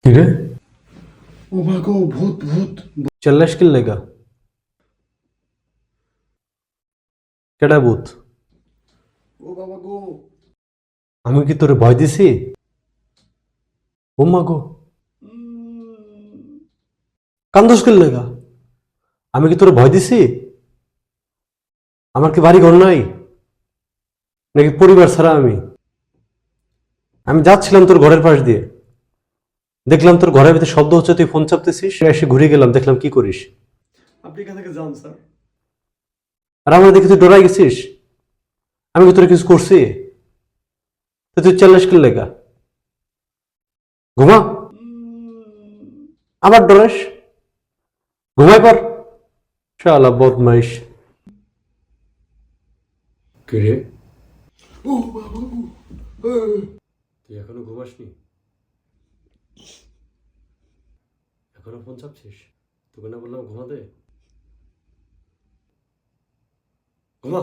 কিরে ও মা গো, ভূত ভূত। চেল্লাস কিল লেগা? কেডা ভূত? ও বাবা গো। আমি কি তোরে ভয় দিছি? ও মা গো, কান্দস কিল লেগা? আমি কি তোরে ভয় দিছি? আমার কি বাড়ি ঘর নাই নাকি পরিবার ছাড়া? আমি যাচ্ছিলাম তোর ঘরের পাশ দিয়ে, দেখলাম তোর ঘরের ভিতরে শব্দ হচ্ছে, তুই ফোন চাপতেছিস। এসে ঘুরে গেলাম, দেখলাম কি করিস। আপনি এখান থেকে যান স্যার। আর আমার দেখে তুই ডরাই গেছিস। আমি কি তোরে কিছু করছি? তো তুই চেল্লাস কিল লেগা? ঘুমা। আবার ডরাস? ঘুমাই পর, শালা বদমাইশ। কিরে, ও বাবা গো। তুই এখনো ঘুমাসনি? এখনো ফোন চাপছিস? তোকে না বললাম ঘুমাতে? ঘুমা।